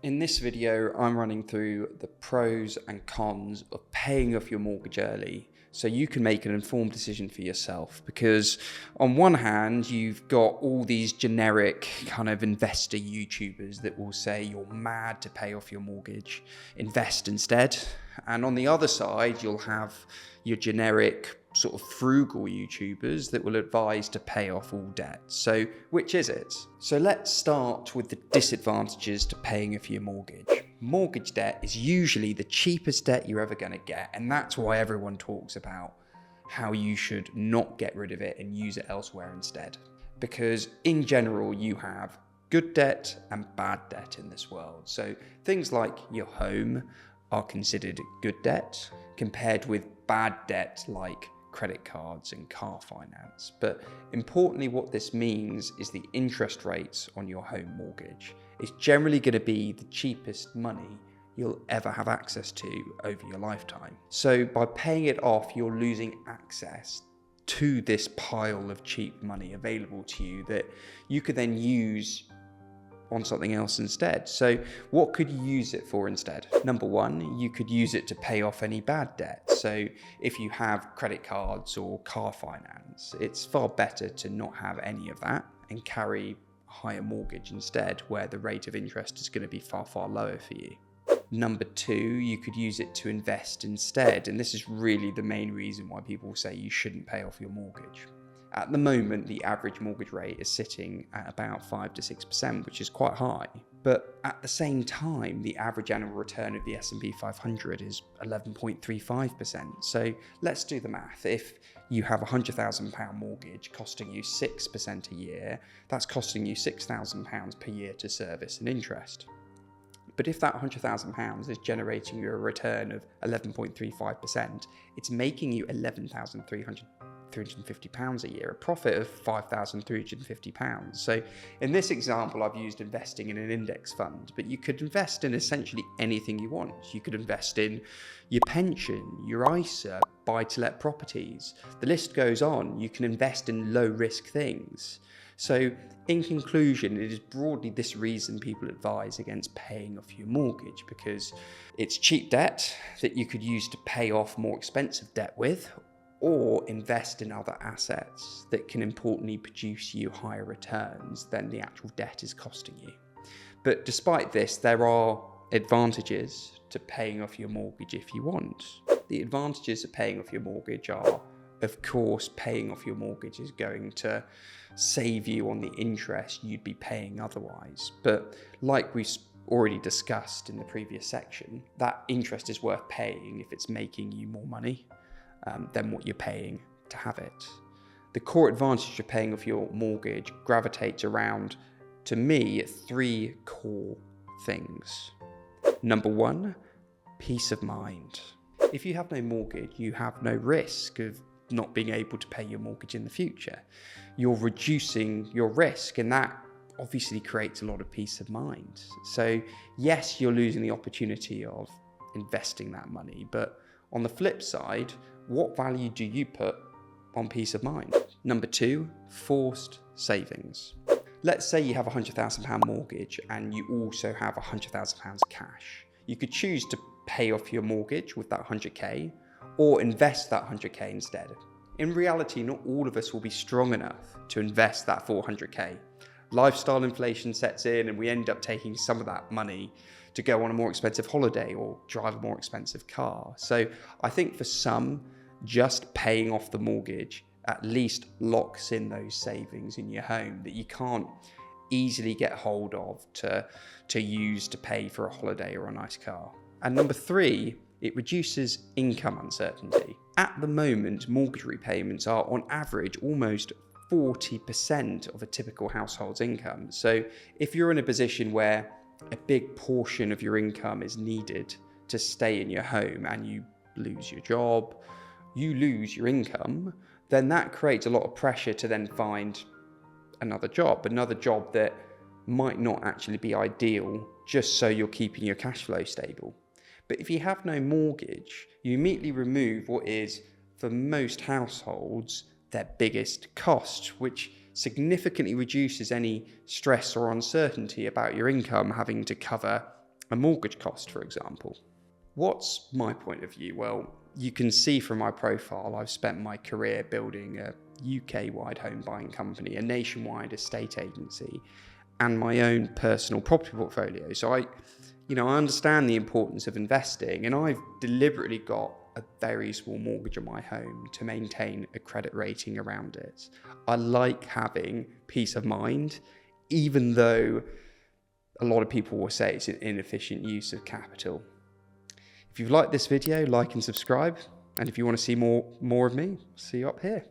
In this video, I'm running through the pros and cons of paying off your mortgage early so you can make an informed decision for yourself. Because on one hand, you've got all these generic kind of investor YouTubers that will say you're mad to pay off your mortgage, invest instead. And on the other side, you'll have your generic sort of frugal YouTubers that will advise to pay off all debt. So which is it? So let's start with the disadvantages to paying off your mortgage. Mortgage debt is usually the cheapest debt you're ever going to get, and that's why everyone talks about how you should not get rid of it and use it elsewhere instead. Because in general, you have good debt and bad debt in this world. So things like your home are considered good debt compared with bad debt like credit cards and car finance. But importantly, what this means is the interest rates on your home mortgage is generally going to be the cheapest money you'll ever have access to over your lifetime. So by paying it off, you're losing access to this pile of cheap money available to you that you could then use on something else instead. So what could you use it for instead? Number one, you could use it to pay off any bad debt. So if you have credit cards or car finance, it's far better to not have any of that and carry a higher mortgage instead, where the rate of interest is going to be far, far lower for you. Number two, you could use it to invest instead. And this is really the main reason why people say you shouldn't pay off your mortgage. At the moment, the average mortgage rate is sitting at about 5 to 6%, which is quite high. But at the same time, the average annual return of the S&P 500 is 11.35%. So let's do the math. If you have a £100,000 mortgage costing you 6% a year, that's costing you £6,000 per year to service and interest. But if that £100,000 is generating you a return of 11.35%, it's making you £11,350 a year, a profit of £5,350. So in this example, I've used investing in an index fund, but you could invest in essentially anything you want. You could invest in your pension, your ISA, buy-to-let properties. The list goes on. You can invest in low-risk things. So in conclusion, it is broadly this reason people advise against paying off your mortgage, because it's cheap debt that you could use to pay off more expensive debt with, or invest in other assets that can importantly produce you higher returns than the actual debt is costing you. But despite this, there are advantages to paying off your mortgage if you want. The advantages of paying off your mortgage are, of course, paying off your mortgage is going to save you on the interest you'd be paying otherwise. But like we've already discussed in the previous section, that interest is worth paying if it's making you more money than what you're paying to have it. The core advantage of paying off your mortgage gravitates around, to me, three core things. Number one, peace of mind. If you have no mortgage, you have no risk of not being able to pay your mortgage in the future. You're reducing your risk, and that obviously creates a lot of peace of mind. So yes, you're losing the opportunity of investing that money, but on the flip side, what value do you put on peace of mind? Number two, forced savings. Let's say you have a £100,000 mortgage and you also have £100,000 cash. You could choose to pay off your mortgage with that 100k or invest that 100k instead. In reality, not all of us will be strong enough to invest that 400k. Lifestyle inflation sets in and we end up taking some of that money to go on a more expensive holiday or drive a more expensive car. So I think for some, just paying off the mortgage at least locks in those savings in your home that you can't easily get hold of to use to pay for a holiday or a nice car. And number three, it reduces income uncertainty. At the moment, mortgage repayments are on average almost 40% of a typical household's income. So if you're in a position where a big portion of your income is needed to stay in your home and you lose your job, you lose your income, then that creates a lot of pressure to then find another job that might not actually be ideal, just so you're keeping your cash flow stable. But if you have no mortgage, you immediately remove what is, for most households, their biggest cost, which significantly reduces any stress or uncertainty about your income having to cover a mortgage cost, for example. What's my point of view? Well, you can see from my profile, I've spent my career building a UK-wide home buying company, a nationwide estate agency, and my own personal property portfolio. So I understand the importance of investing, and I've deliberately got a very small mortgage on my home to maintain a credit rating around it. I like having peace of mind, even though a lot of people will say it's an inefficient use of capital. If you've liked this video, like and subscribe. And if you want to see more of me, see you up here.